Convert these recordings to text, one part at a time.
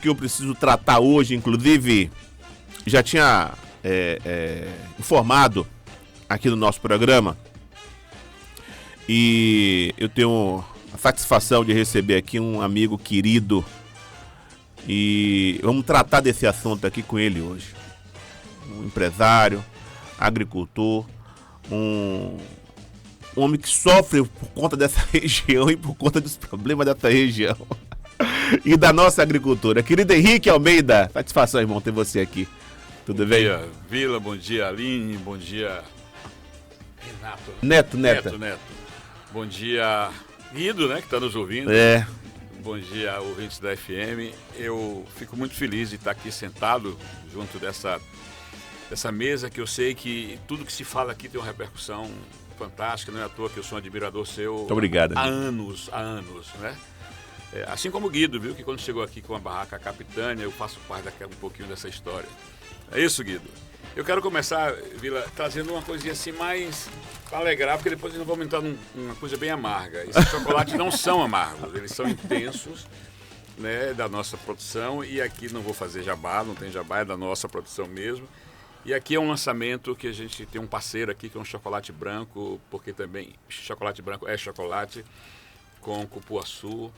que eu preciso tratar hoje, inclusive, já tinha informado aqui no nosso programa, e eu tenho a satisfação de receber aqui um amigo querido, e vamos tratar desse assunto aqui com ele hoje. Um empresário, agricultor, um homem que sofre por conta dessa região e por conta dos problemas dessa região e da nossa agricultura. Querido Henrique Almeida, satisfação, irmão, ter você aqui. Tudo bem? Bom dia, Vila, bom dia, Aline, bom dia, Renato. Neto. Bom dia, Guido, né, que está nos ouvindo. Bom dia, ouvintes da FM. Eu fico muito feliz de estar aqui sentado junto dessa mesa, que eu sei que tudo que se fala aqui tem uma repercussão fantástica, não é à toa que eu sou um admirador seu. Muito obrigado. Há anos, né? Assim como o Guido, viu, que quando chegou aqui com a barraca Capitânia, eu faço parte um pouquinho dessa história. É isso, Guido. Eu quero começar, Vila, trazendo uma coisinha assim mais para alegrar, porque depois nós vamos entrar numa coisa bem amarga. Esses chocolates não são amargos, eles são intensos, né, da nossa produção, e aqui não vou fazer jabá, não tem jabá, é da nossa produção mesmo. E aqui é um lançamento que a gente tem um parceiro aqui, que é um chocolate branco, porque também chocolate branco é chocolate, com cupuaçu,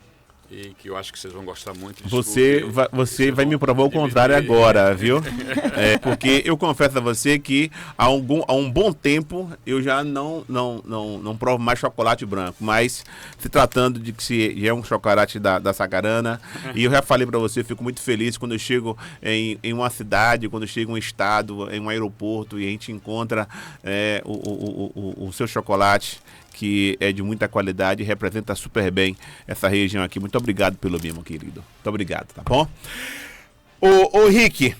e que eu acho que vocês vão gostar muito. Você vai me provar o contrário agora, viu? Porque eu confesso a você que há um bom tempo eu já não provo mais chocolate branco, mas se tratando de que é um chocolate da Sacarana, e eu já falei para você, eu fico muito feliz quando eu chego em uma cidade, quando eu chego em um estado, em um aeroporto, e a gente encontra o seu chocolate, que é de muita qualidade e representa super bem essa região aqui. Muito obrigado pelo mimo, querido. Muito obrigado, tá bom? Ô Rick,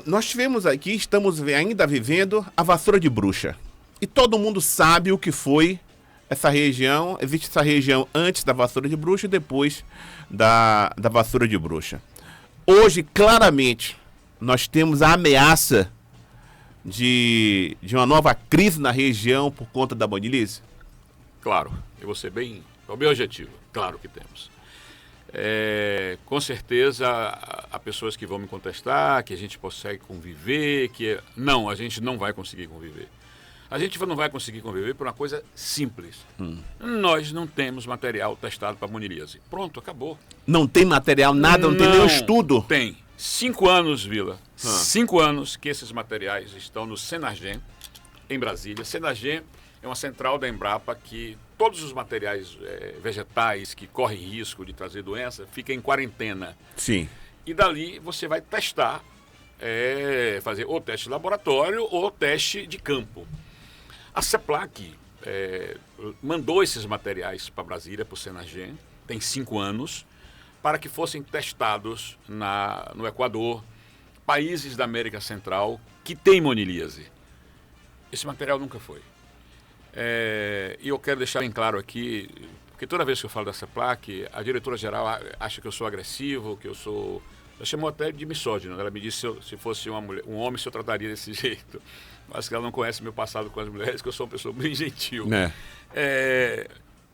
nós tivemos aqui, estamos ainda vivendo a vassoura de bruxa. E todo mundo sabe o que foi essa região. Existe essa região antes da vassoura de bruxa e depois da vassoura de bruxa. Hoje, claramente, nós temos a ameaça de uma nova crise na região por conta da banilise. Claro, eu vou ser bem objetivo. Claro que temos. Com certeza há pessoas que vão me contestar, que a gente consegue conviver, Não, a gente não vai conseguir conviver. A gente não vai conseguir conviver por uma coisa simples. Nós não temos material testado para monilíase. Pronto, acabou. Não tem material, nada, não tem nenhum estudo? Tem. 5 anos, Vila. 5 anos que esses materiais estão no Senagem, em Brasília. Senagem é uma central da Embrapa que todos os materiais vegetais que correm risco de trazer doença ficam em quarentena. Sim. E dali você vai testar, fazer ou teste de laboratório ou teste de campo. A CEPLAC mandou esses materiais para Brasília, para o Senagem, tem 5 anos, para que fossem testados no Equador, países da América Central que têm monilíase. Esse material nunca foi. E eu quero deixar bem claro aqui, porque toda vez que eu falo da CEPLAC, a diretora-geral acha que eu sou agressivo, que eu sou... Ela chamou até de misógino. Ela me disse se fosse um homem, se eu trataria desse jeito. Mas que ela não conhece meu passado com as mulheres, que eu sou uma pessoa bem gentil.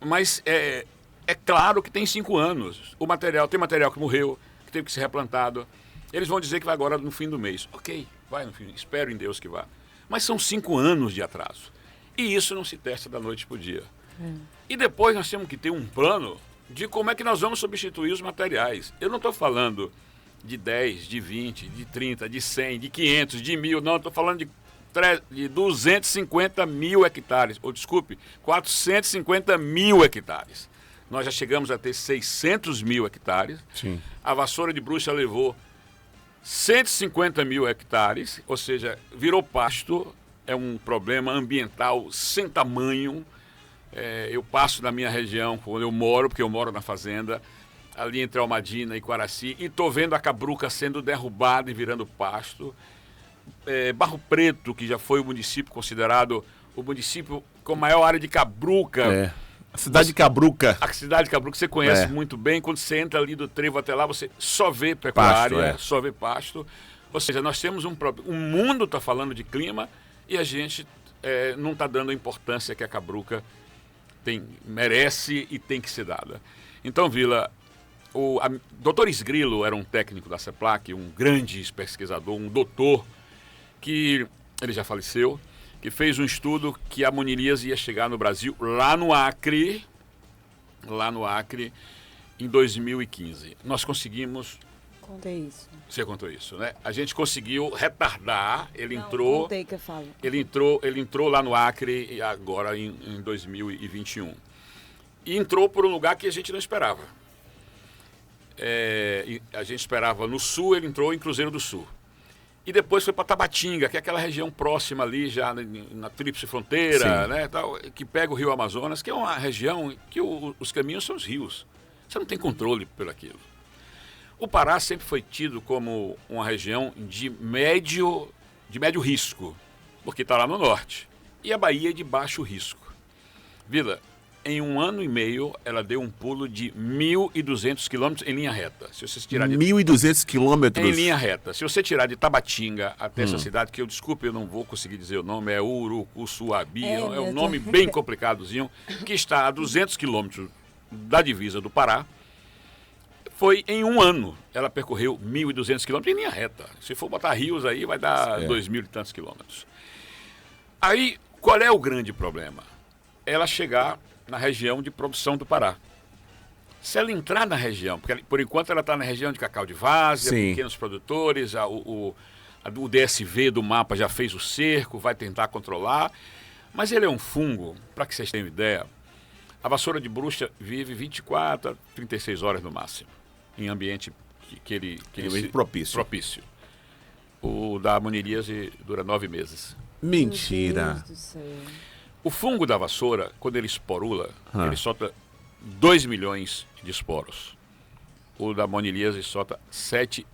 Mas é claro que tem 5 anos. Tem material que morreu, que teve que ser replantado. Eles vão dizer que vai agora no fim do mês. Ok, vai no fim, espero em Deus que vá. Mas são 5 anos de atraso. E isso não se testa da noite para o dia. E depois nós temos que ter um plano de como é que nós vamos substituir os materiais. Eu não estou falando de 10, de 20, de 30, de 100, de 500, de 1.000. Não, estou falando de 250 mil hectares. Ou, desculpe, 450 mil hectares. Nós já chegamos a ter 600 mil hectares. Sim. A vassoura de bruxa levou 150 mil hectares, ou seja, virou pasto. É um problema ambiental sem tamanho. Eu passo na minha região, onde eu moro, porque eu moro na fazenda, ali entre Almadina e Quaraci, e estou vendo a cabruca sendo derrubada e virando pasto. Barro Preto, que já foi o município considerado o município com maior área de cabruca. A cidade de Cabruca. A cidade de Cabruca você conhece muito bem. Quando você entra ali do trevo até lá, você só vê pecuária, só vê pasto. Ou seja, nós temos um problema. O mundo está falando de clima e a gente não está dando a importância que a cabruca merece e tem que ser dada. Então, Vila, Dr. Esgrilo era um técnico da CEPLAC, um grande pesquisador, um doutor, que ele já faleceu, que fez um estudo que a monilias ia chegar no Brasil, lá no Acre, em 2015. Nós conseguimos... Contei isso. Você contou isso, né? A gente conseguiu retardar, ele Não, entrou... contei que eu falo. Ele entrou lá no Acre agora em 2021. E entrou por um lugar que a gente não esperava. A gente esperava no sul, ele entrou em Cruzeiro do Sul. E depois foi para Tabatinga, que é aquela região próxima ali, já na tríplice fronteira, né, tal, que pega o Rio Amazonas, que é uma região que os caminhos são os rios. Você não tem controle por aquilo. O Pará sempre foi tido como uma região de médio risco, porque está lá no norte. E a Bahia é de baixo risco. Vila, em 1 ano e meio, ela deu um pulo de 1.200 quilômetros em linha reta. Se você tirar de 1.200 quilômetros? em linha reta. Se você tirar de Tabatinga até essa cidade, que eu não vou conseguir dizer o nome, é Urucuçuabi, é um nome bem complicadozinho, que está a 200 quilômetros da divisa do Pará. Foi em 1 ano, ela percorreu 1.200 quilômetros em linha reta. Se for botar rios aí, vai dar 2.000 e tantos quilômetros. Aí, qual é o grande problema? Ela chegar na região de produção do Pará. Se ela entrar na região, porque por enquanto ela está na região de cacau de várzea, pequenos produtores, o DSV do mapa já fez o cerco, vai tentar controlar, mas ele é um fungo, para que vocês tenham ideia, a vassoura de bruxa vive 24 a 36 horas no máximo, em ambiente que ele propício. O da moneríase dura 9 meses. Mentira. Meu Deus do céu. O fungo da vassoura, quando ele esporula, ele solta 2 milhões de esporos. O da moniliase solta 7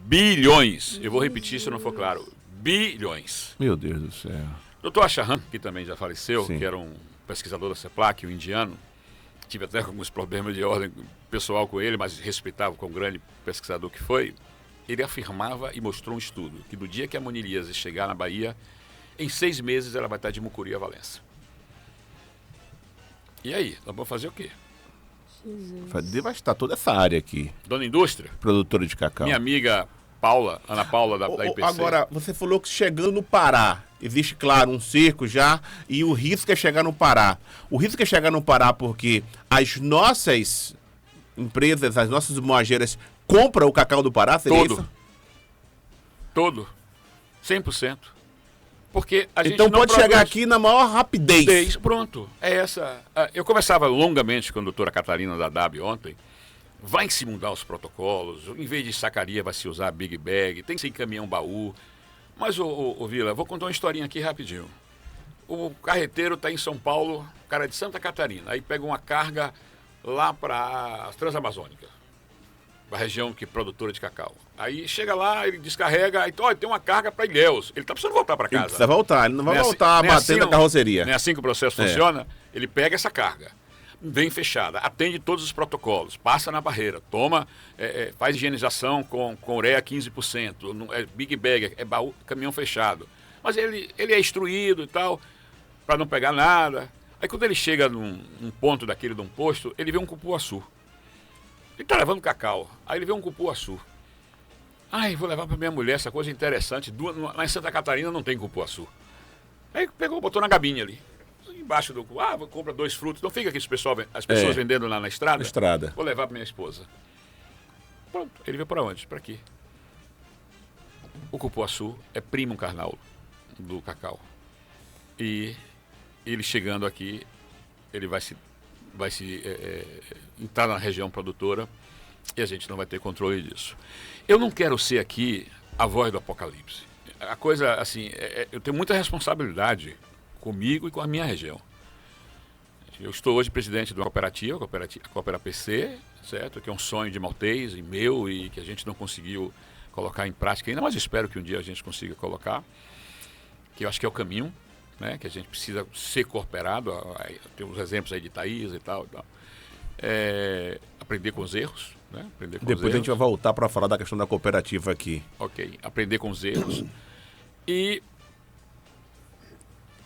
bilhões. Eu vou repetir se não for claro. Bilhões. Meu Deus do céu. Dr. Acharan, que também já faleceu, que era um pesquisador da CEPLAC, um indiano, tive até alguns problemas de ordem pessoal com ele, mas respeitava como grande pesquisador que foi, ele afirmava e mostrou um estudo que no dia que a moniliase chegar na Bahia, em 6 meses ela vai estar de Mucuri a Valença. E aí, nós vamos fazer o quê? Vai devastar toda essa área aqui. Dona Indústria? Produtora de cacau. Minha amiga Paula, Ana Paula da IPC. Agora, você falou que chegando no Pará, existe, claro, um cerco já, e o risco é chegar no Pará. O risco é chegar no Pará porque as nossas empresas, as nossas moageiras compram o cacau do Pará, seria isso? Todo. 100%. Porque a gente então não pode chegar aqui na maior rapidez. Pronto. É essa. Eu conversava longamente com a doutora Catarina da DAB ontem. Vai se mudar os protocolos. Em vez de sacaria, vai se usar Big Bag. Tem que ser em caminhão baú. Mas, ô Vila, vou contar uma historinha aqui rapidinho. O carreteiro está em São Paulo, cara de Santa Catarina. Aí pega uma carga lá para a Transamazônica, a região que é produtora de cacau. Aí chega lá, ele descarrega, aí tem uma carga para Ilhéus. Ele está precisando voltar para casa. Ele precisa voltar, ele não vai voltar batendo a carroceria. Não é assim que o processo funciona? Ele pega essa carga, vem fechada, atende todos os protocolos, passa na barreira, toma, faz higienização com ureia 15%, não, é Big Bag, é baú, caminhão fechado. Mas ele é instruído e tal, para não pegar nada. Aí quando ele chega num ponto daquele de um posto, ele vê um cupuaçu. Ele está levando cacau, aí ele vê um cupuaçu. Ai, vou levar para minha mulher essa coisa interessante. Lá em Santa Catarina não tem cupuaçu. Aí pegou, botou na gabinha ali. Embaixo do... compra 2 frutos. Não fica aqui as pessoas vendendo lá na estrada? Na estrada. Vou levar para minha esposa. Pronto. Ele veio para onde? Para aqui. O cupuaçu é primo carnal do cacau. E ele chegando aqui, ele vai se entrar na região produtora e a gente não vai ter controle disso. Eu não quero ser aqui a voz do apocalipse. A coisa, assim, eu tenho muita responsabilidade comigo e com a minha região. Eu estou hoje presidente de uma cooperativa, a Coopera PC, certo? Que é um sonho de Maltês e meu e que a gente não conseguiu colocar em prática ainda, mas espero que um dia a gente consiga colocar, que eu acho que é o caminho, né? Que a gente precisa ser cooperado. Tem uns exemplos aí de Thaís e tal. Aprender com os erros. Né? Depois a gente vai voltar para falar da questão da cooperativa aqui. Ok, aprender com os erros e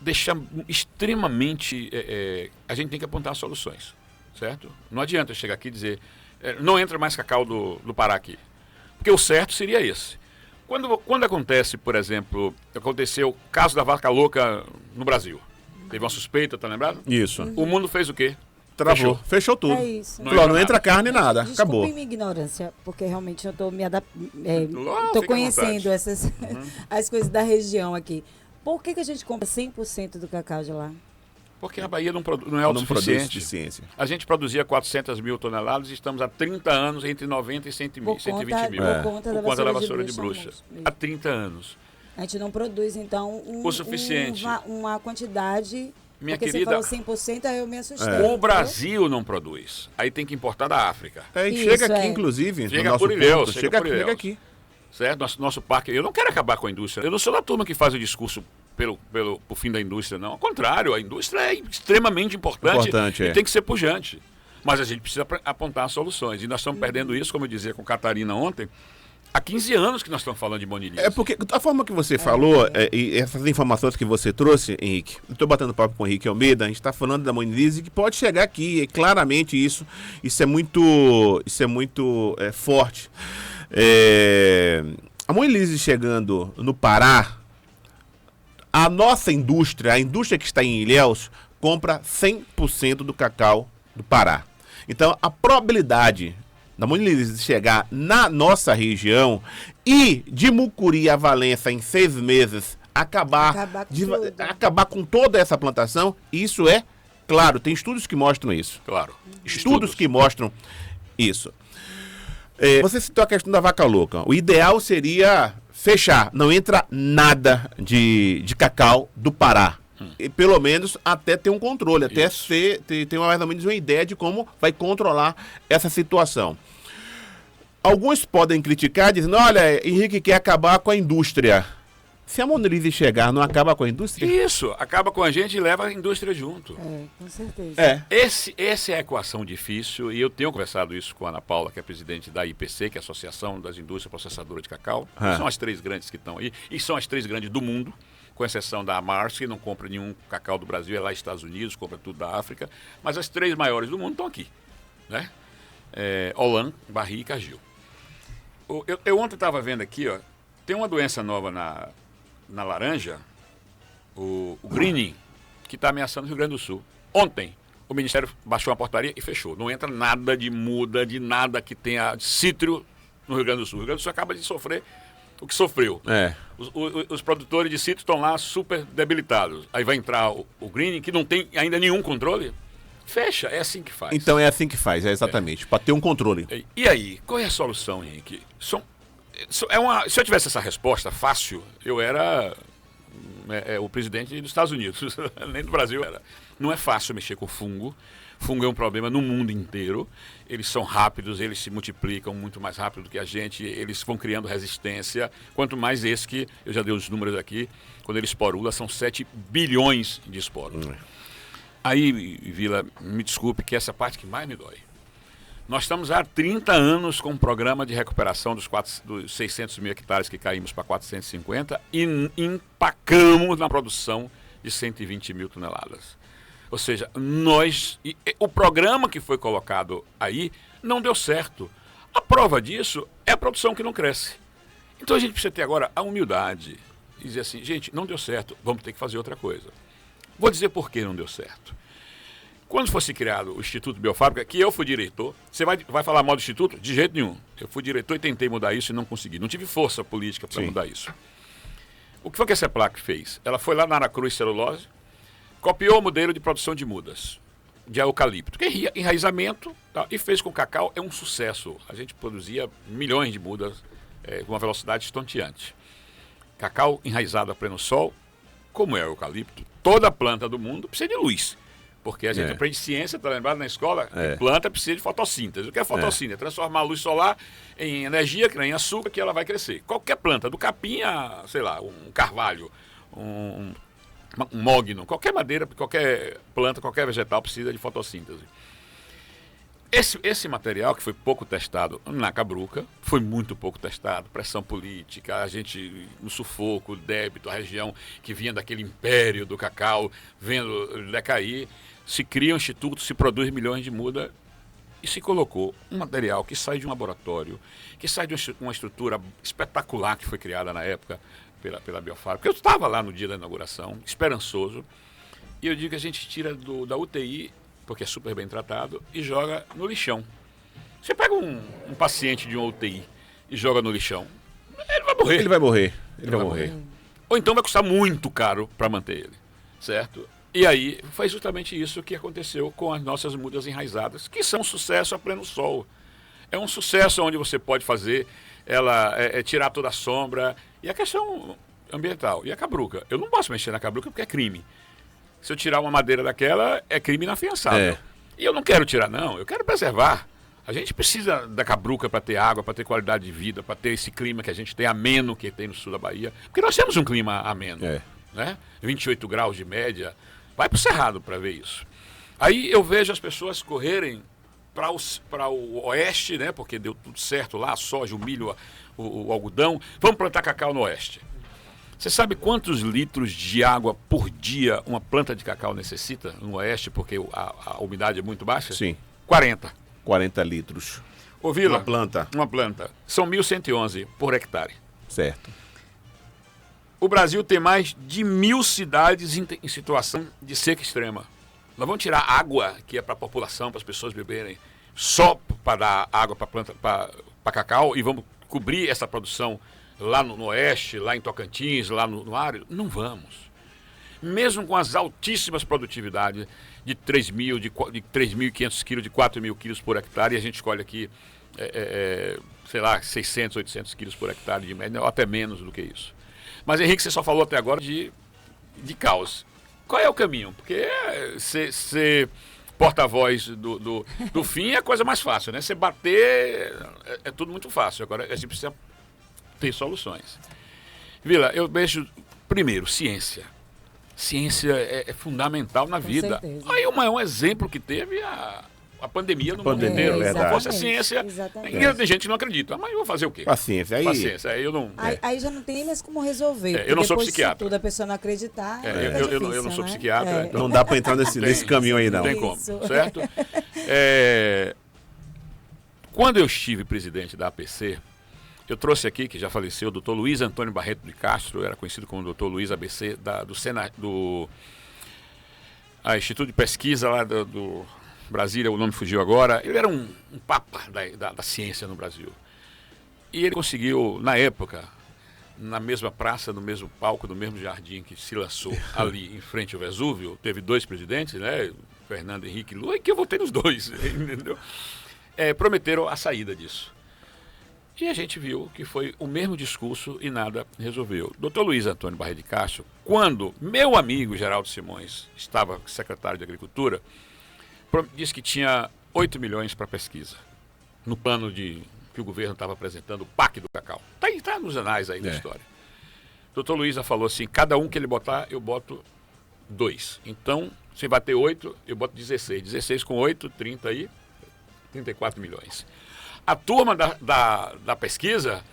deixar extremamente... a gente tem que apontar soluções, certo? Não adianta chegar aqui e dizer Não entra mais cacau do Pará aqui. Porque o certo seria esse. Quando acontece, por exemplo, aconteceu o caso da vaca louca no Brasil. Teve uma suspeita, tá lembrado? Isso. O mundo fez o quê? Travou. Fechou tudo. É isso. Não entra carne e nada. Acabou. Desculpe minha ignorância, porque realmente eu estou me adaptando. Fica Estou à conhecendo vontade. as coisas da região aqui. Por que a gente compra 100% do cacau de lá? Porque a Bahia não é Não produz autossuficiente. suficiência. A gente produzia 400 mil toneladas e estamos há 30 anos entre 90 e 100 mil, 120 mil. Por conta da vassoura de bruxa. Há 30 anos. A gente não produz, então, O suficiente. uma quantidade... Minha porque querida, você falou 100%, aí eu me assustei. o Brasil não produz. Aí tem que importar da África. E chega aqui, inclusive, Chega no nosso por Ilhéus, ponto. chega por Ilhéus. Chega aqui. Certo? Nosso parque. Eu não quero acabar com a indústria. Eu não sou da turma que faz o discurso pelo fim da indústria, não. Ao contrário, a indústria é extremamente importante e tem que ser pujante. Mas a gente precisa apontar soluções. E nós estamos perdendo isso, como eu dizia com Catarina ontem. Há 15 anos que nós estamos falando de monilise. É porque, da forma que você falou, e essas informações que você trouxe, Henrique, eu estou batendo papo com o Henrique Almeida, a gente está falando da monilise que pode chegar aqui, claramente isso é muito forte. A monilise chegando no Pará, a nossa indústria, a indústria que está em Ilhéus, compra 100% do cacau do Pará. Então, a probabilidade da monilise chegar na nossa região e de Mucuri a Valença em 6 meses acabar com toda essa plantação, isso é claro, tem estudos que mostram isso. Claro. Estudos que mostram isso. Você citou a questão da vaca louca. O ideal seria fechar, não entra nada de cacau do Pará. E pelo menos até ter um controle, até ter mais ou menos uma ideia de como vai controlar essa situação. Alguns podem criticar, dizendo, olha, Henrique quer acabar com a indústria. Se a monilise chegar, não acaba com a indústria? Isso, acaba com a gente e leva a indústria junto. Com certeza. Essa é a equação difícil, e eu tenho conversado isso com a Ana Paula, que é presidente da IPC, que é a Associação das Indústrias Processadoras de Cacau. São as 3 grandes que estão aí, e são as 3 grandes do mundo, com exceção da Mars, que não compra nenhum cacau do Brasil, é lá nos Estados Unidos, compra tudo da África. Mas as 3 maiores do mundo estão aqui, né? Olan, Barri e Cagil. Eu ontem estava vendo aqui, ó, tem uma doença nova na laranja, o greening, que está ameaçando o Rio Grande do Sul. Ontem, o Ministério baixou uma portaria e fechou. Não entra nada de muda, de nada que tenha cítrio no Rio Grande do Sul. O Rio Grande do Sul acaba de sofrer o que sofreu. Os produtores de cítrio estão lá super debilitados. Aí vai entrar o greening, que não tem ainda nenhum controle. Fecha, é assim que faz. Então é assim que faz, exatamente, para ter um controle. E aí, qual é a solução, Henrique? Se eu tivesse essa resposta fácil, eu era o presidente dos Estados Unidos, nem do Brasil era. Não é fácil mexer com fungo. Fungo é um problema no mundo inteiro. Eles são rápidos, eles se multiplicam muito mais rápido do que a gente, eles vão criando resistência. Quanto mais esse que, eu já dei os números aqui, quando ele esporula, são 7 bilhões de esporos. Aí, Vila, me desculpe, que essa é a parte que mais me dói. Nós estamos há 30 anos com um programa de recuperação dos 600 mil hectares que caímos para 450 e empacamos na produção de 120 mil toneladas. Ou seja, o programa que foi colocado aí não deu certo. A prova disso é a produção que não cresce. Então a gente precisa ter agora a humildade e dizer assim, gente, não deu certo, vamos ter que fazer outra coisa. Vou dizer por que não deu certo. Quando fosse criado o Instituto Biofábrica, que eu fui diretor, você vai falar mal do Instituto? De jeito nenhum. Eu fui diretor e tentei mudar isso e não consegui. Não tive força política para mudar isso. O que foi que a CEPLAC fez? Ela foi lá na Aracruz Celulose, copiou o modelo de produção de mudas, de eucalipto, que é enraizamento, tá? E fez com o cacau, é um sucesso. A gente produzia milhões de mudas com uma velocidade estonteante. Cacau enraizado a pleno sol, como é o eucalipto, toda planta do mundo precisa de luz. Porque a gente aprende ciência, tá lembrado na escola? Planta precisa de fotossíntese. O que é fotossíntese? Transformar a luz solar em energia, que nem açúcar, que ela vai crescer. Qualquer planta, do capim a, sei lá, um carvalho, um mogno, qualquer madeira, qualquer planta, qualquer vegetal precisa de fotossíntese. Esse material, que foi pouco testado na Cabruca, foi muito pouco testado, pressão política, a gente no sufoco, débito, a região que vinha daquele império do cacau, vendo decair, se cria um instituto, se produz milhões de muda e se colocou um material que sai de um laboratório, que sai de uma estrutura espetacular que foi criada na época pela Biofarma. Porque eu estava lá no dia da inauguração, esperançoso, e eu digo que a gente tira da UTI, porque é super bem tratado, e joga no lixão. Você pega um paciente de uma UTI e joga no lixão, ele vai morrer. Ele vai morrer. Ele vai morrer. Ou então vai custar muito caro para manter ele, certo? E aí foi justamente isso que aconteceu com as nossas mudas enraizadas, que são um sucesso a pleno sol. É um sucesso onde você pode fazer ela tirar toda a sombra. E a questão ambiental. E a cabruca? Eu não posso mexer na cabruca porque é crime. Se eu tirar uma madeira daquela, é crime inafiançável. E eu não quero tirar, não. Eu quero preservar. A gente precisa da cabruca para ter água, para ter qualidade de vida, para ter esse clima que a gente tem ameno que tem no sul da Bahia. Porque nós temos um clima ameno. Né? 28 graus de média. Vai para o Cerrado para ver isso. Aí eu vejo as pessoas correrem para o oeste, né? Porque deu tudo certo lá, a soja, o milho, o algodão. Vamos plantar cacau no oeste. Você sabe quantos litros de água por dia uma planta de cacau necessita no oeste, porque a umidade é muito baixa? Sim. 40. 40 litros. Ô, Vila, Uma planta. Uma planta. São 1.111 por hectare. Certo. O Brasil tem mais de 1.000 cidades em situação de seca extrema. Nós vamos tirar água, que é para a população, para as pessoas beberem, só para dar água para planta, para cacau, e vamos cobrir essa produção lá no oeste, lá em Tocantins, lá no Árido? Não vamos. Mesmo com as altíssimas produtividades de 3.500 quilos, de 4.000 quilos por hectare, e a gente escolhe aqui, sei lá, 600, 800 quilos por hectare de média, ou até menos do que isso. Mas, Henrique, você só falou até agora de caos. Qual é o caminho? Porque ser porta-voz do fim é a coisa mais fácil, né? Você bater é tudo muito fácil. Agora, a gente precisa ter soluções. Vila, eu vejo, primeiro, ciência. Ciência é fundamental na vida. Certeza. Aí o maior exemplo que teve a pandemia no mundo Pandemia, inteiro. Se verdade. não fosse a ciência, tem gente que não acredita. Mas eu vou fazer o quê? Paciência. Aí eu não... Aí já não tem nem mais como resolver. eu não sou depois psiquiatra. De tudo a pessoa não acreditar. Eu não sou psiquiatra. Não dá para entrar nesse caminho aí, não. Não tem como, Isso. certo? Quando eu estive presidente da APC, eu trouxe aqui, que já faleceu, o doutor Luiz Antônio Barreto de Castro, era conhecido como doutor Luiz ABC, do Instituto de Pesquisa lá do Brasília, o nome fugiu agora. Ele era um papa da ciência no Brasil. E ele conseguiu, na época, na mesma praça, no mesmo palco, no mesmo jardim que se lançou ali em frente ao Vesúvio, teve dois presidentes, né? Fernando Henrique e Lula, e que eu votei nos dois, entendeu? Prometeram a saída disso. E a gente viu que foi o mesmo discurso e nada resolveu. Dr. Luiz Antônio Barreto de Castro, quando meu amigo Geraldo Simões estava secretário de Agricultura, disse que tinha 8 milhões para pesquisa, no plano que o governo estava apresentando, o PAC do cacau. Está nos anais aí da história. Dr. Luiza falou assim, cada um que ele botar, eu boto 2. Então, se vai ter 8, eu boto 16. 16 com 8, 30 aí, 34 milhões. A turma da pesquisa,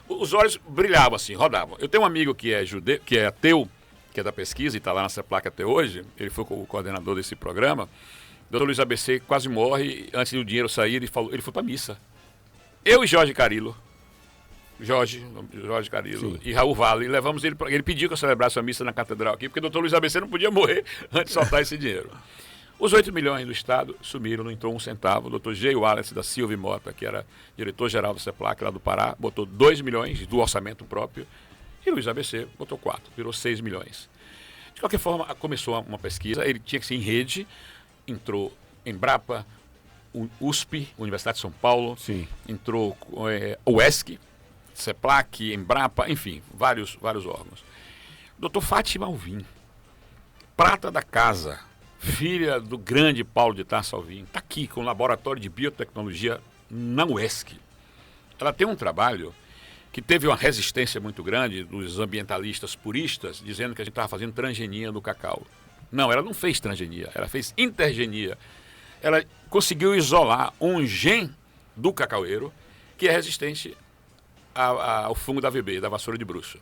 os olhos brilhavam assim, rodavam. Eu tenho um amigo que é judeu, que é ateu, que é da pesquisa e está lá nessa placa até hoje, ele foi o coordenador desse programa. O Dr. Luiz ABC quase morre, antes do dinheiro sair, ele foi para a missa. Eu e Jorge Carilo, e Raul Vale, levamos ele pediu que eu celebrasse a missa na catedral aqui, porque o Dr. Luiz ABC não podia morrer antes de soltar esse dinheiro. Os 8 milhões do Estado sumiram, não entrou um centavo. O Dr. G. Wallace da Silva e Mota, que era diretor-geral do CEPLAC lá do Pará, botou 2 milhões do orçamento próprio, e Luiz ABC botou 4, virou 6 milhões. De qualquer forma, começou uma pesquisa, ele tinha que ser em rede, entrou Embrapa, USP, Universidade de São Paulo, Sim. entrou UESC, CEPLAC, Embrapa, enfim, vários órgãos. Dr. Fátima Alvim, prata da casa, filha do grande Paulo de Tarso Alvim, está aqui com o Laboratório de Biotecnologia na UESC. Ela tem um trabalho que teve uma resistência muito grande dos ambientalistas puristas, dizendo que a gente estava fazendo transgenia no cacau. Não, ela não fez transgenia, ela fez intergenia. Ela conseguiu isolar um gene do cacaueiro que é resistente ao fungo da VB, da vassoura de bruxo.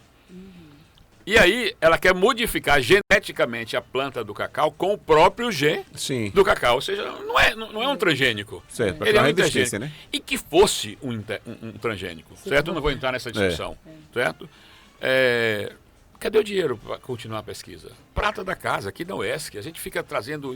E aí ela quer modificar geneticamente a planta do cacau com o próprio G Sim. do cacau. Ou seja, não é um transgênico. Certo, para Ele é criar um resistência, transgênico. né? E que fosse um transgênico, certo? Eu não vou entrar nessa discussão, certo? Cadê o dinheiro para continuar a pesquisa? Prata da casa, aqui da UESC, a gente fica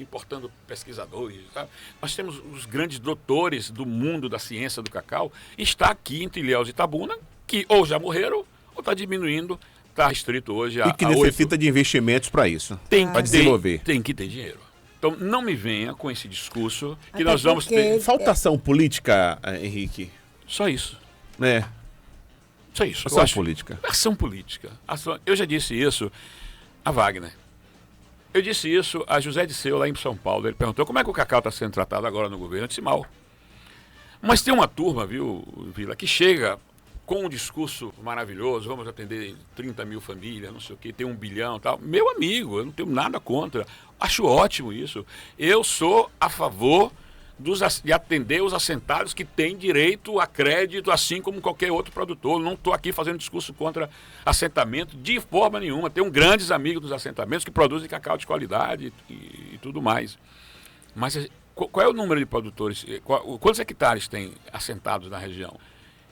importando pesquisadores. Tá? Nós temos os grandes doutores do mundo da ciência do cacau, está aqui entre Ilhéus e Itabuna, que ou já morreram, ou está diminuindo, está restrito hoje a E que a necessita de investimentos para isso. Para desenvolver. Tem que ter dinheiro. Então, não me venha com esse discurso que Até nós vamos porque- ter... Falta ação política, Henrique. Só isso. É, Só isso. ação política. Ação política. Eu já disse isso a Wagner. Eu disse isso a José Disseu, lá em São Paulo. Ele perguntou como é que o cacau está sendo tratado agora no governo. Eu disse mal. Mas tem uma turma, viu, Vila, que chega com um discurso maravilhoso, vamos atender 30 mil famílias, não sei o quê, tem 1 bilhão e tal. Meu amigo, eu não tenho nada contra. Acho ótimo isso. Eu sou a favor de atender os assentados que têm direito a crédito, assim como qualquer outro produtor. Não estou aqui fazendo discurso contra assentamento de forma nenhuma. Tenho grandes amigos dos assentamentos que produzem cacau de qualidade e tudo mais. Mas qual é o número de produtores? Quantos hectares tem assentados na região?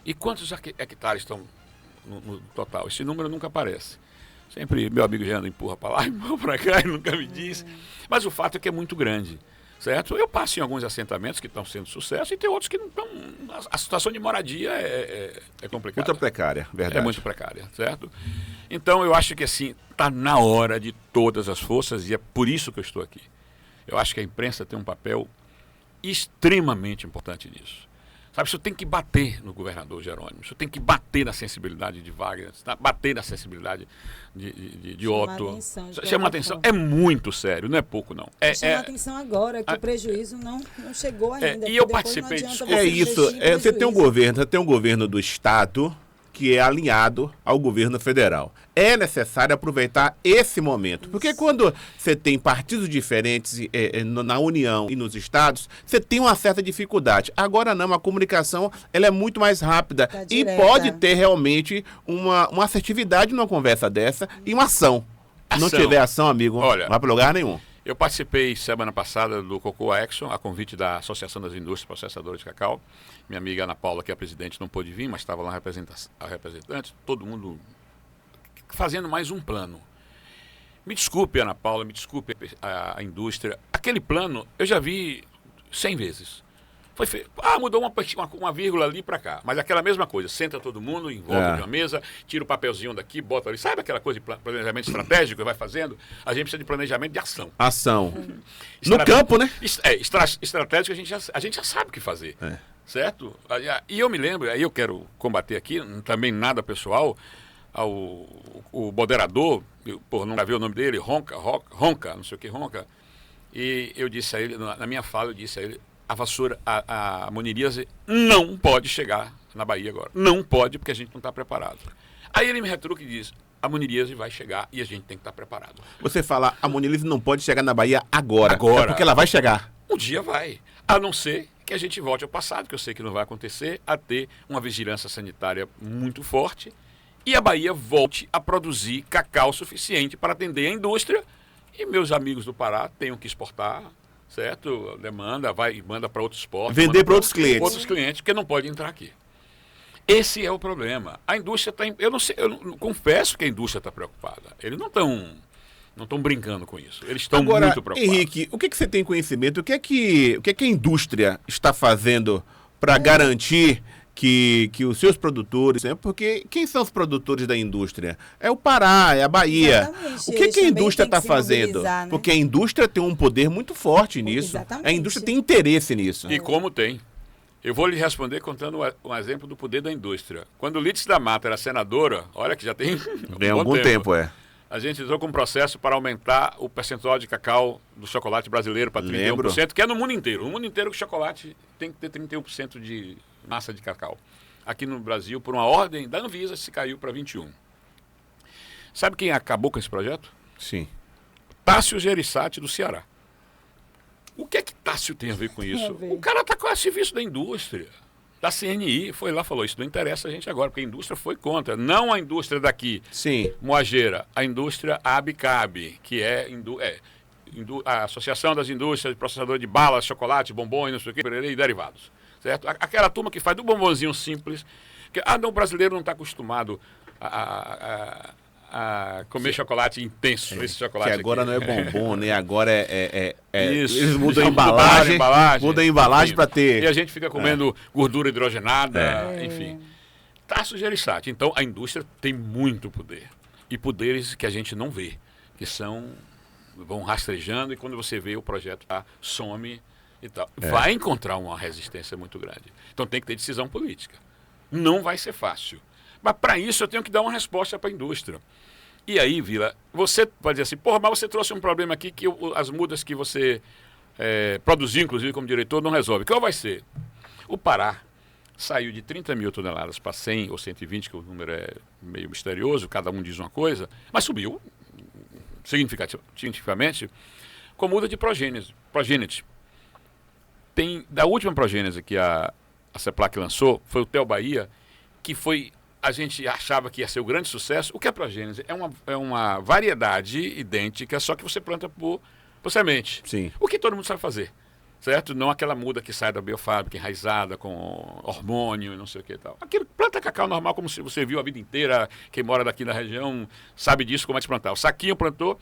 E quantos hectares estão no total? Esse número nunca aparece. Sempre meu amigo Jean empurra para lá, empurra para cá e nunca me diz. Mas o fato é que é muito grande. Certo? Eu passo em alguns assentamentos que estão sendo sucesso e tem outros que não estão. A situação de moradia é complicada. Muito precária, verdade. É muito precária, certo? Então eu acho que assim, está na hora de todas as forças e é por isso que eu estou aqui. Eu acho que a imprensa tem um papel extremamente importante nisso. Sabe, isso tem que bater no governador Jerônimo, isso tem que bater na sensibilidade de Wagner, bater na sensibilidade de Otto. Chama atenção, é muito sério, não é pouco não. Chama atenção agora, que o prejuízo não chegou ainda. E eu participei disso. É isso, você tem um governo do estado que é alinhado ao governo federal. É necessário aproveitar esse momento, porque quando você tem partidos diferentes na União e nos estados, você tem uma certa dificuldade. Agora não, a comunicação ela é muito mais rápida e pode ter realmente uma assertividade numa conversa dessa e uma ação. Se não tiver ação, amigo, não vai para lugar nenhum. Eu participei semana passada do Cocoa Action, a convite da Associação das Indústrias Processadoras de Cacau. Minha amiga Ana Paula, que é a presidente, não pôde vir, mas estava lá a representante, todo mundo fazendo mais um plano. Me desculpe, Ana Paula, me desculpe a indústria. Aquele plano eu já vi 100 vezes. Foi feito. Mudou uma vírgula ali para cá. Mas aquela mesma coisa. Senta todo mundo em volta de uma mesa, tira o papelzinho daqui, bota ali. Sabe aquela coisa de planejamento estratégico que vai fazendo? A gente precisa de planejamento de ação. Ação. No campo, né? Estratégico a gente já sabe o que fazer. Certo? E eu me lembro, aí eu quero combater aqui, também nada pessoal, o moderador, não gravei o nome dele, Ronca, não sei o que, Ronca. E eu disse a ele, na minha fala, eu disse a ele, a vassoura, a moneríase não pode chegar na Bahia agora. Não pode, porque a gente não está preparado. Aí ele me retruca e diz, a moneríase vai chegar e a gente tem que estar preparado. Você fala, a moneríase não pode chegar na Bahia agora. Agora. É porque ela vai chegar. Um dia vai. A não ser que a gente volte ao passado, que eu sei que não vai acontecer, a ter uma vigilância sanitária muito forte e a Bahia volte a produzir cacau suficiente para atender a indústria e meus amigos do Pará tenham que exportar, certo? Demanda, manda para outros portos. Vender para outros clientes. Outros clientes, porque não pode entrar aqui. Esse é o problema. A indústria está... Eu confesso que a indústria está preocupada. Eles não estão brincando com isso. Eles estão muito preocupados. Henrique, o que você tem conhecimento? O que é que a indústria está fazendo para garantir que os seus produtores... Porque quem são os produtores da indústria? É o Pará, é a Bahia. Exatamente. O que a indústria está fazendo? Né? Porque a indústria tem um poder muito forte nisso. Exatamente. A indústria tem interesse nisso. E como tem? Eu vou lhe responder contando um exemplo do poder da indústria. Quando Lídice da Mata era senadora, olha que já tem algum tempo. A gente entrou com um processo para aumentar o percentual de cacau do chocolate brasileiro para 31%, que é no mundo inteiro. No mundo inteiro o chocolate tem que ter 31% de massa de cacau. Aqui no Brasil, por uma ordem da Anvisa, se caiu para 21%. Sabe quem acabou com esse projeto? Sim. Tássio Gereissati, do Ceará. O que é que Tássio tem a ver com isso? O cara está com a serviço da indústria. da CNI foi lá e falou, isso não interessa a gente agora, porque a indústria foi contra. Não a indústria daqui, Sim. Moageira, a indústria ABCAB, que é a Associação das Indústrias de Processador de Balas, Chocolate, Bombom e não sei o que, e derivados. Certo? Aquela turma que faz do bombonzinho simples, que não, o brasileiro não está acostumado a comer chocolate intenso, esse chocolate Que agora aqui. não é bombom, né? Agora Isso. eles mudam a Já embalagem, embalagem, mudam a embalagem para ter. E a gente fica comendo gordura hidrogenada, enfim. Tasso Gereissati. Então, a indústria tem muito poder. E poderes que a gente não vê, que vão rastejando e quando você vê o projeto some e tal. Vai encontrar uma resistência muito grande. Então, tem que ter decisão política. Não vai ser fácil. Mas, para isso, eu tenho que dar uma resposta para a indústria. E aí, Vila, você pode dizer assim, porra, mas você trouxe um problema aqui que as mudas que você produziu, inclusive, como diretor, não resolve. Qual vai ser? O Pará saiu de 30 mil toneladas para 100 ou 120, que o número é meio misterioso, cada um diz uma coisa, mas subiu significativamente com muda de progênese. Da última progênese que a CEPLAC lançou, foi o Tel Bahia, que a gente achava que ia ser o grande sucesso. O que é progênese? É uma variedade idêntica, só que você planta por semente. Sim. O que todo mundo sabe fazer, certo? Não aquela muda que sai da biofábrica, enraizada, com hormônio e não sei o que e tal. Aquilo, planta cacau normal, como você viu a vida inteira, quem mora daqui na região sabe disso, como é que se plantar. O saquinho plantou,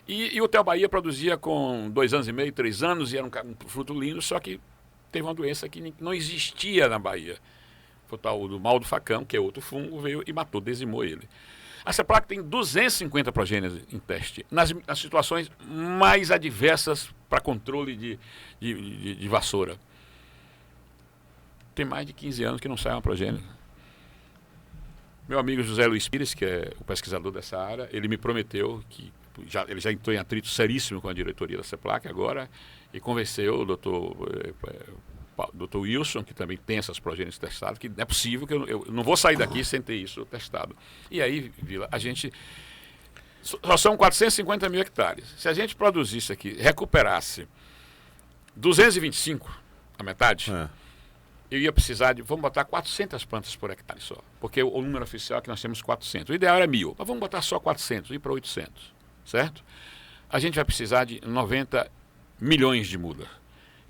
e o Tel Bahia produzia com 2 anos e meio, 3 anos, e era um fruto lindo, só que teve uma doença que não existia na Bahia. Foi o tal do mal do facão, que é outro fungo, veio e matou, dizimou ele. A CEPLAC tem 250 progênios em teste, nas situações mais adversas para controle de vassoura. Tem mais de 15 anos que não sai uma progênio. Meu amigo José Luiz Pires, que é o pesquisador dessa área, ele me prometeu que ele já entrou em atrito seríssimo com a diretoria da CEPLAC agora e convenceu o Dr. Wilson, que também tem essas progênios testadas, que não é possível que eu não vou sair daqui sem ter isso testado. E aí, Vila, a gente... Só são 450 mil hectares. Se a gente produzisse aqui, recuperasse 225, a metade, eu ia precisar vamos botar 400 plantas por hectare só. Porque o número oficial é que nós temos 400. O ideal era 1.000, mas vamos botar só 400, ir para 800, certo? A gente vai precisar de 90 milhões de mudas.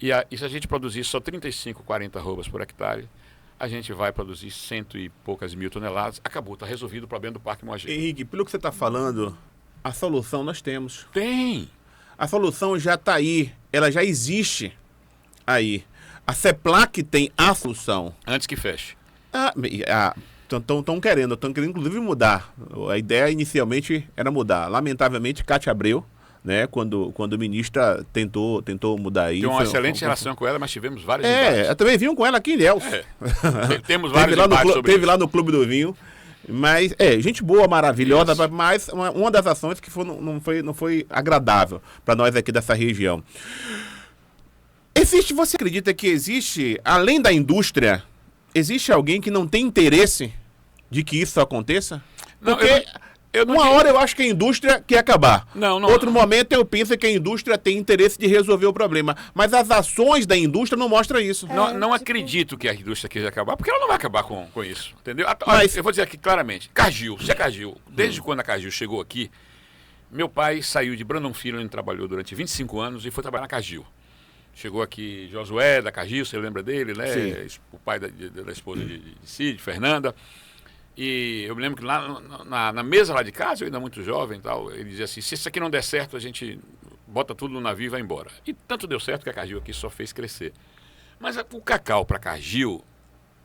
E se a gente produzir só 35, 40 arrobas por hectare, a gente vai produzir 100 e poucas mil toneladas. Acabou, está resolvido o problema do Parque Moageira. Henrique, pelo que você está falando, a solução nós temos. Tem! A solução já está aí, ela já existe aí. A CEPLAC tem a solução. Antes que feche. Estão querendo inclusive mudar. A ideia inicialmente era mudar. Lamentavelmente, Cátia Abreu, né, quando a ministra tentou mudar aí. Tem uma excelente relação com ela, mas tivemos vários embates. Eu também vim com ela aqui em Ilhéus. Temos vários embates sobre Teve lá no Clube do Vinho. Mas, gente boa, maravilhosa, isso. Mas uma das ações que não foi agradável para nós aqui dessa região. Você acredita que existe, além da indústria, existe alguém que não tem interesse de que isso aconteça? Porque... hora eu acho que a indústria quer acabar. Outro momento eu penso que a indústria tem interesse de resolver o problema. Mas as ações da indústria não mostram isso. Não acredito que a indústria queira acabar, porque ela não vai acabar com isso. Entendeu? Mas eu vou dizer aqui claramente. Cargill, desde quando a Cargill chegou aqui, meu pai saiu de Brandon Filho, ele trabalhou durante 25 anos e foi trabalhar na Cargill. Chegou aqui Josué da Cargill, você lembra dele, né? Sim. O pai da esposa de Cid, Fernanda. E eu me lembro que lá na mesa lá de casa, eu ainda muito jovem e tal, ele dizia assim, se isso aqui não der certo, a gente bota tudo no navio e vai embora. E tanto deu certo que a Cargill aqui só fez crescer. Mas o cacau para a Cargill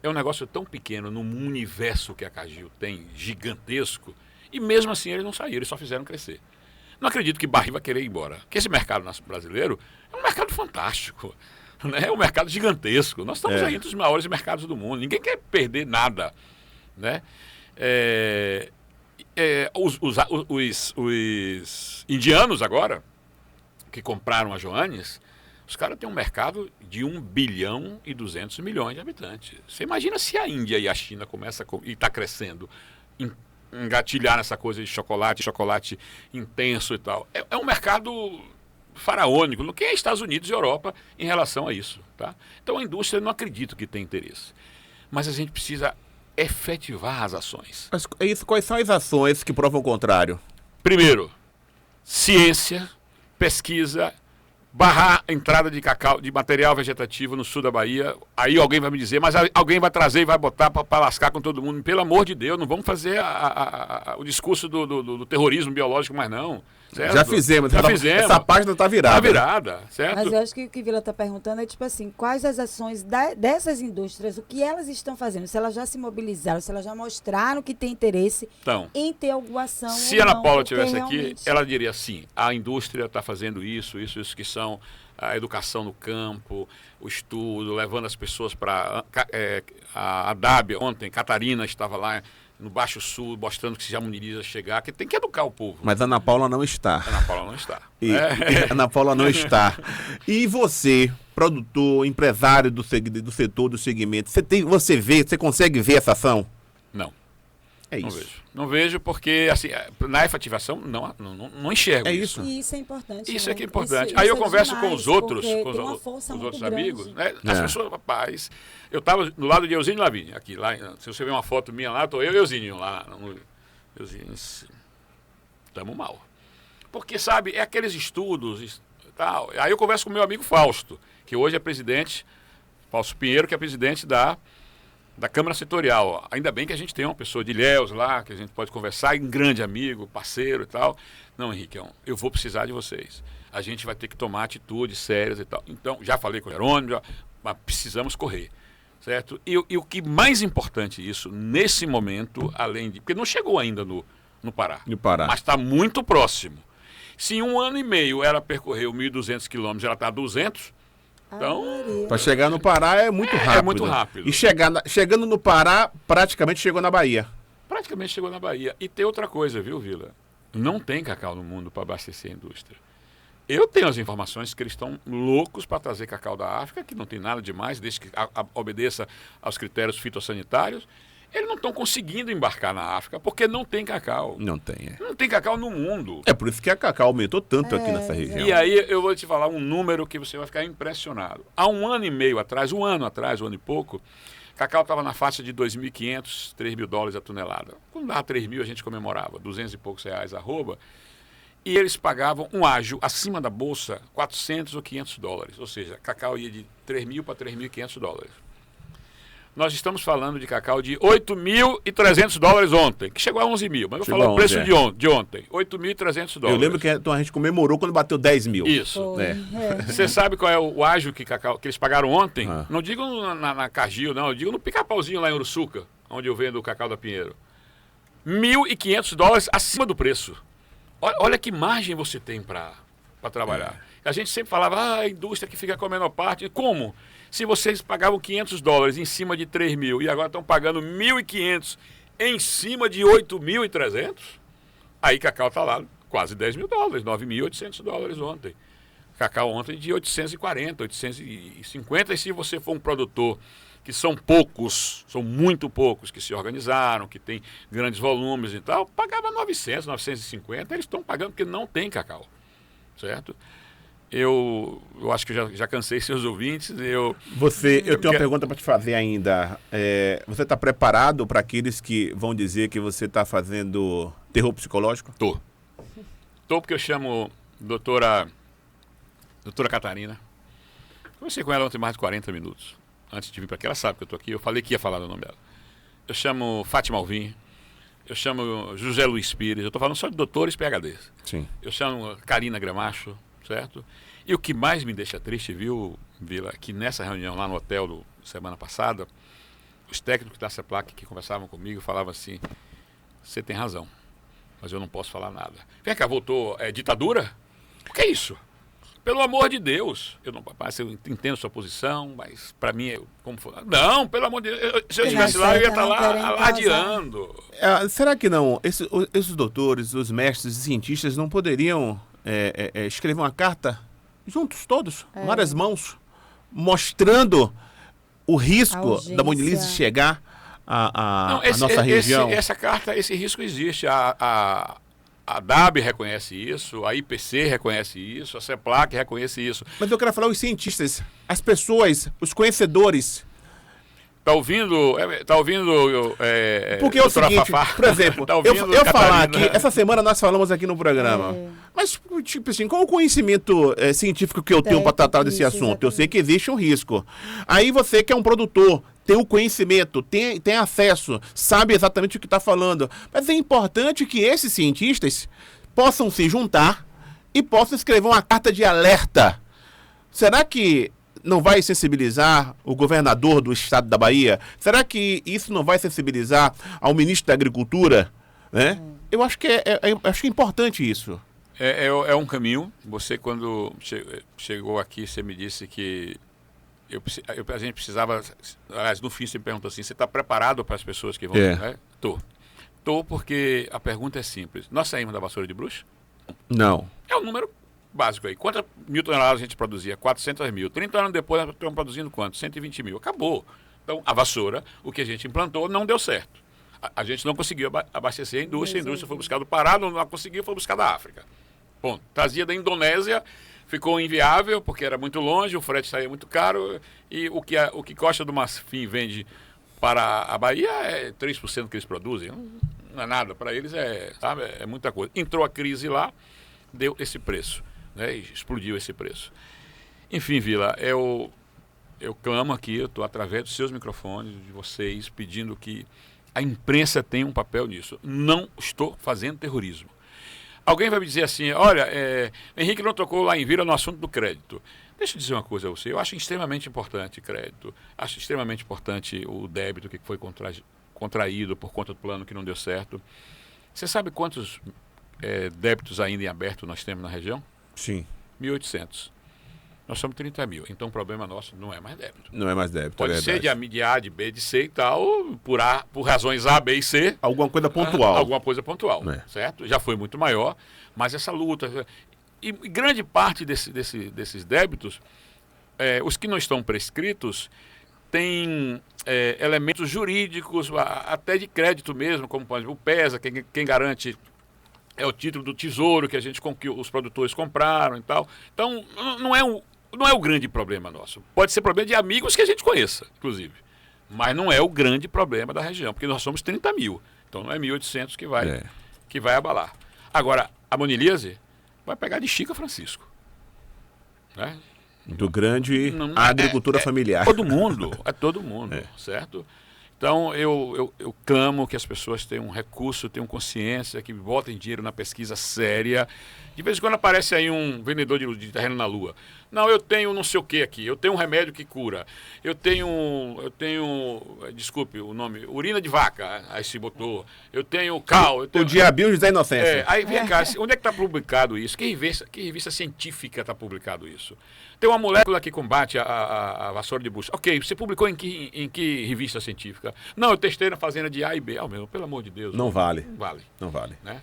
é um negócio tão pequeno no universo que a Cargill tem, gigantesco, e mesmo assim eles não saíram, eles só fizeram crescer. Não acredito que Barry vai querer ir embora. Porque esse mercado brasileiro é um mercado fantástico, né? É um mercado gigantesco. Nós estamos aí entre os maiores mercados do mundo. Ninguém quer perder nada, né? Os indianos agora, que compraram a Joanes, os caras têm um mercado de 1 bilhão e 200 milhões de habitantes. Você imagina se a Índia e a China começam e está crescendo, engatilhar nessa coisa de chocolate intenso e tal. É um mercado faraônico, no que é Estados Unidos e Europa em relação a isso. Tá? Então a indústria não acredita que tem interesse. mas a gente precisa efetivar as ações. Mas é isso, quais são as ações que provam o contrário? Primeiro, ciência, pesquisa, barrar a entrada de cacau, de material vegetativo no sul da Bahia. Aí alguém vai me dizer, mas alguém vai trazer e vai botar para lascar com todo mundo. Pelo amor de Deus, não vamos fazer o discurso do terrorismo biológico mais não. Certo? Já fizemos. Essa página está virada. Está virada, certo? Mas eu acho que o que Vila está perguntando é, tipo assim, quais as ações dessas indústrias, o que elas estão fazendo, se elas já se mobilizaram, se elas já mostraram que tem interesse então, em ter alguma ação. Se a Ana Paula estivesse realmente... aqui, ela diria assim, a indústria está fazendo isso, que são a educação no campo, o estudo, levando as pessoas para... a Dábia, ontem, Catarina estava lá no Baixo Sul, mostrando que se já muniriza chegar, que tem que educar o povo. Mas a Ana Paula não está. Ana Paula não está. Ana Paula não está. E você, produtor, empresário do setor, do segmento, você consegue ver essa ação? Não. É isso. Não vejo. Não vejo porque, assim, na efetivação, não enxergo isso. E isso é importante. Isso né? é que é importante. Isso Aí eu é converso demais, com os outros, grande. amigos, né? As pessoas, rapaz, eu estava do lado de Eusínio Lavínia, aqui, lá, se você ver uma foto minha lá, estou eu e Eusínio lá. Eusínio, estamos mal. Porque, sabe, é aqueles estudos e tal. Aí eu converso com o meu amigo Fausto, que hoje é presidente, Fausto Pinheiro, que é presidente da Câmara Setorial. Ainda bem que a gente tem uma pessoa de Ilhéus lá, que a gente pode conversar, um grande amigo, parceiro e tal. Não, Henrique, eu vou precisar de vocês. A gente vai ter que tomar atitudes sérias e tal. Então, já falei com o Jerônimo, mas precisamos correr, certo? E o que mais importante isso, nesse momento, além de... Porque não chegou ainda no Pará. No Pará. Mas está muito próximo. Se em 1 ano e meio ela percorreu 1.200 quilômetros, ela está a 200... Então, para chegar no Pará é muito rápido. É muito rápido. E chegando no Pará, praticamente chegou na Bahia. Praticamente chegou na Bahia. E tem outra coisa, viu, Vila? Não tem cacau no mundo para abastecer a indústria. Eu tenho as informações que eles estão loucos para trazer cacau da África, que não tem nada demais, desde que obedeça aos critérios fitossanitários. Eles não estão conseguindo embarcar na África porque não tem cacau. Não tem. Não tem cacau no mundo. É por isso que a cacau aumentou tanto aqui nessa região. E aí eu vou te falar um número que você vai ficar impressionado. Há 1 ano e meio atrás, 1 ano e pouco, cacau estava na faixa de 2.500, 3.000 dólares a tonelada. Quando dava 3.000 a gente comemorava, 200 e poucos reais arroba. E eles pagavam um ágio acima da bolsa, 400 ou 500 dólares. Ou seja, cacau ia de 3.000 para 3.500 dólares. Nós estamos falando de cacau de 8.300 dólares ontem, que chegou a 11.000, mas eu vou falar o preço de ontem, 8.300 dólares. Eu lembro que a gente comemorou quando bateu 10.000. Isso. Você sabe qual é o ágio que eles pagaram ontem? Não digo na Cargill, não, eu digo no Pica-Pauzinho lá em Uruçuca, onde eu vendo o cacau da Pinheiro. 1.500 dólares acima do preço. Olha que margem você tem para trabalhar. A gente sempre falava, a indústria que fica com a menor parte. Como? Se vocês pagavam 500 dólares em cima de 3.000 e agora estão pagando 1.500 em cima de 8.300, aí cacau está lá quase 10.000 dólares, 9.800 dólares ontem. Cacau ontem de 840, 850, e se você for um produtor, que são poucos, são muito poucos que se organizaram, que tem grandes volumes e tal, pagava 900, 950, eles estão pagando porque não tem cacau, certo? Eu acho que já cansei seus ouvintes. Eu tenho uma pergunta para te fazer ainda. Você está preparado para aqueles que vão dizer que você está fazendo terror psicológico? Tô porque eu chamo doutora Catarina. Conversei com ela ontem mais de 40 minutos. Antes de vir para aqui, ela sabe que eu estou aqui. Eu falei que ia falar do nome dela. Eu chamo Fátima Alvim. Eu chamo José Luiz Pires. Eu estou falando só de doutores PhDs. Sim. Eu chamo Karina Gramacho. Certo? E o que mais me deixa triste, viu, Vila, que nessa reunião lá no hotel semana passada, os técnicos da CEPLAC que conversavam comigo falavam assim, você tem razão, mas eu não posso falar nada. Vem cá, voltou ditadura? O que é isso? Pelo amor de Deus. Eu entendo sua posição, mas para mim, como for. Não, pelo amor de Deus. Se eu estivesse lá, eu ia estar lá alardeando. Será que não? Esses doutores, os mestres e cientistas não poderiam escrever uma carta juntos todos, várias mãos, mostrando o risco da monilise chegar à nossa região? Essa carta, esse risco existe. A DAB reconhece isso, a IPC reconhece isso, a CEPLAC reconhece isso. Mas eu quero falar os cientistas, as pessoas, os conhecedores. Tá ouvindo? Porque é o seguinte, Fafá? por exemplo, Tá eu ouvindo, falar Catarina? aqui, essa semana nós falamos aqui no programa, mas, tipo assim, qual o conhecimento científico que eu tenho para tratar desse isso, assunto? Eu sei exatamente. que existe um risco. Aí você que é um produtor, tem o conhecimento, tem acesso, sabe exatamente o que está falando. Mas é importante que esses cientistas possam se juntar e possam escrever uma carta de alerta. Será que não vai sensibilizar o governador do estado da Bahia? Será que isso não vai sensibilizar ao ministro da Agricultura? Né? Eu acho que acho que é importante isso. É um caminho. Você, quando chegou aqui, você me disse que a gente precisava... Aliás, no fim você me perguntou assim, você está preparado para as pessoas que vão... Né? Tô, porque a pergunta é simples. Nós saímos da vassoura de bruxa? Não. É um número básico aí. Quantas mil toneladas a gente produzia? 400 mil. 30 anos depois, nós estamos produzindo quanto? 120 mil. Acabou. Então, a vassoura, o que a gente implantou, não deu certo. A gente não conseguiu abastecer a indústria foi buscar do Pará, não conseguiu, foi buscar da África. Ponto. Trazia da Indonésia, ficou inviável, porque era muito longe, o frete saía muito caro, e o que Costa do Marfim vende para a Bahia é 3% que eles produzem. Não é nada. Para eles é muita coisa. Entrou a crise lá, deu esse preço. Né, explodiu esse preço. Enfim, Vila, eu clamo aqui, eu estou através dos seus microfones, de vocês, pedindo que a imprensa tenha um papel nisso. Não estou fazendo terrorismo. Alguém vai me dizer assim, olha, Henrique não tocou lá em Vila no assunto do crédito. Deixa eu dizer uma coisa a você, eu acho extremamente importante crédito, acho extremamente importante o débito que foi contraído por conta do plano que não deu certo. Você sabe quantos débitos ainda em aberto nós temos na região? Sim. 1.800. Nós somos 30 mil. Então o problema nosso não é mais débito. Não é mais débito. Pode ser de A, de B, de C e tal, por razões A, B e C. Alguma coisa pontual. Alguma coisa pontual, certo? Já foi muito maior, mas essa luta... E grande parte desses débitos, os que não estão prescritos, têm elementos jurídicos, até de crédito mesmo, como por exemplo o PESA, quem garante... É o título do tesouro que os produtores compraram e tal. Então, não é o grande problema nosso. Pode ser problema de amigos que a gente conheça, inclusive. Mas não é o grande problema da região, porque nós somos 30 mil. Então, não é 1.800 que vai abalar. Agora, a monilíase vai pegar de Chica Francisco. Né? Do grande agricultura familiar. Todo mundo, certo? Então, eu clamo que as pessoas tenham recurso, tenham consciência, que botem dinheiro na pesquisa séria. De vez em quando aparece aí um vendedor de terreno na Lua. Não, eu tenho não sei o que aqui, eu tenho um remédio que cura. Eu tenho, desculpe o nome, urina de vaca, aí se botou. Eu tenho cal. O Diabinho José Inocência. Aí vem cá, onde é que está publicado isso? Que revista científica está publicado isso? Tem uma molécula que combate a vassoura de bruxa. Ok, você publicou em que revista científica? Não, eu testei na fazenda de A e B. Meu, pelo amor de Deus. Não vale. Não vale. Né?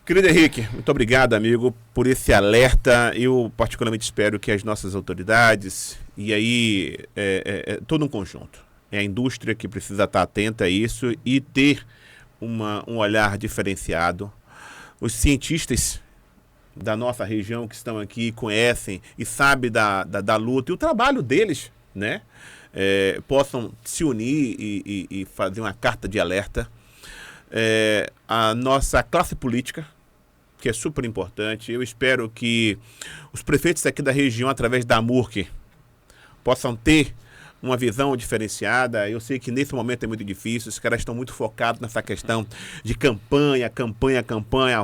Querido Henrique, muito obrigado, amigo, por esse alerta. Eu particularmente espero que as nossas autoridades, e aí todo um conjunto, a indústria que precisa estar atenta a isso e ter um olhar diferenciado. Os cientistas da nossa região que estão aqui, conhecem e sabem da luta e o trabalho deles, né? Possam se unir e fazer uma carta de alerta. A nossa classe política, que é super importante. Eu espero que os prefeitos aqui da região, através da AMURC, possam ter uma visão diferenciada. Eu sei que nesse momento é muito difícil, os caras estão muito focados nessa questão de campanha,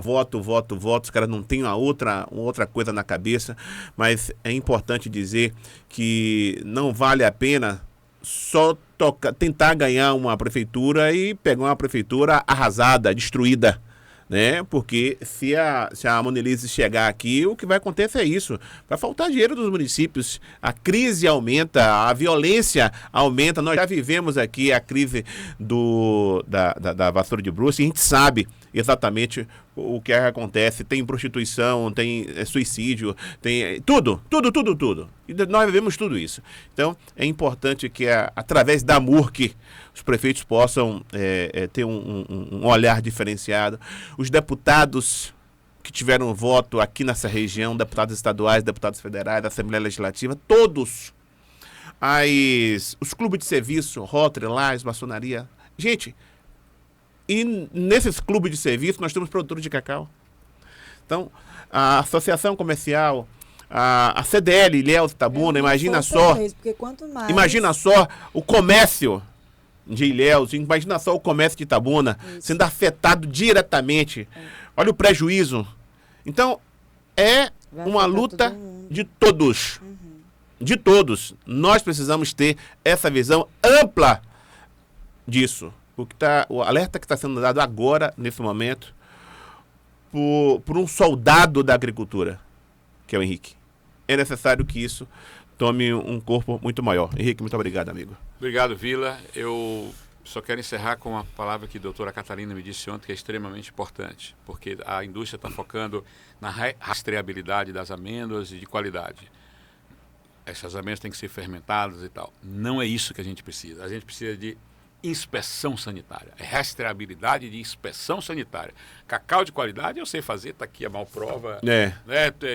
voto. Os caras não têm uma outra coisa na cabeça, mas é importante dizer que não vale a pena só tentar ganhar uma prefeitura e pegar uma prefeitura arrasada, destruída. Né? Porque se a Monilíase chegar aqui, o que vai acontecer é isso. Vai faltar dinheiro dos municípios, a crise aumenta, a violência aumenta. Nós já vivemos aqui a crise da vassoura de bruxa e a gente sabe exatamente o que acontece. Tem prostituição, tem suicídio, tem tudo. E nós vivemos tudo isso. Então, é importante que através da AMURC os prefeitos possam ter um olhar diferenciado. Os deputados que tiveram voto aqui nessa região, deputados estaduais, deputados federais, da Assembleia Legislativa, todos os clubes de serviço, Rotary, Lais, maçonaria. Gente, e nesses clubes de serviço nós temos produtores de cacau. Então, a Associação Comercial, a CDL, Ilhéus Itabuna, imagina só. Porque quanto mais... Imagina só o comércio de Ilhéus, imagina só o comércio de Itabuna sendo afetado diretamente. Olha o prejuízo. Então, é uma luta de todos. De todos. Nós precisamos ter essa visão ampla disso. O alerta que está sendo dado agora, nesse momento, por um soldado da agricultura, que é o Henrique. É necessário que isso tome um corpo muito maior. Henrique, muito obrigado, amigo. Obrigado, Vila. Eu só quero encerrar com uma palavra que a doutora Catarina me disse ontem, que é extremamente importante, porque a indústria está focando na rastreabilidade das amêndoas e de qualidade. Essas amêndoas têm que ser fermentadas e tal. Não é isso que a gente precisa. A gente precisa de inspeção sanitária. É rastreabilidade de inspeção sanitária. Cacau de qualidade eu sei fazer, está aqui a Malprova. Né?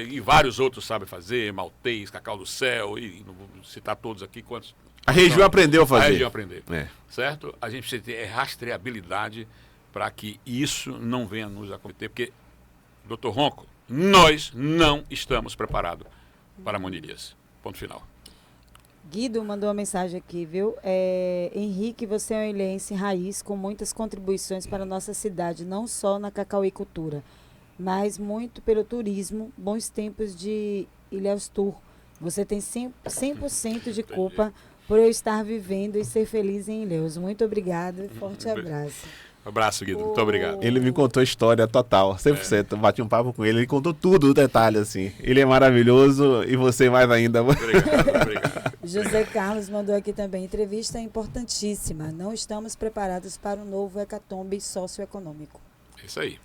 E vários outros sabem fazer, Maltês, Cacau do Céu, e não vou citar todos aqui quantos. A região aprendeu a fazer. A região aprendeu. Certo? A gente precisa ter rastreabilidade para que isso não venha nos acometer, porque, doutor Ronco, nós não estamos preparados para a monilias. Ponto final. Guido mandou uma mensagem aqui, viu? Henrique, você é um ilhéense raiz com muitas contribuições para a nossa cidade, não só na cacauicultura, mas muito pelo turismo, bons tempos de Ilhéus Tour. Você tem 100% de culpa por eu estar vivendo e ser feliz em Ilhéus. Muito obrigada, forte abraço. Abraço, Guido. Muito obrigado. Ele me contou a história total, 100%. Bati um papo com ele contou tudo no detalhe, assim. Ele é maravilhoso e você mais ainda. Obrigado. José Carlos mandou aqui também. Entrevista importantíssima. Não estamos preparados para um novo hecatombe socioeconômico. É isso aí.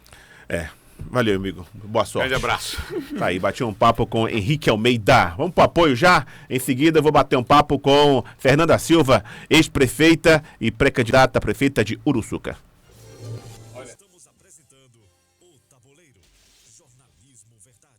Valeu, amigo. Boa sorte. Grande abraço. Tá aí, bati um papo com Henrique Almeida. Vamos pro apoio já? Em seguida, eu vou bater um papo com Fernanda Silva, ex-prefeita e pré-candidata a prefeita de Uruçuca. Estamos apresentando o Tabuleiro Jornalismo Verdade.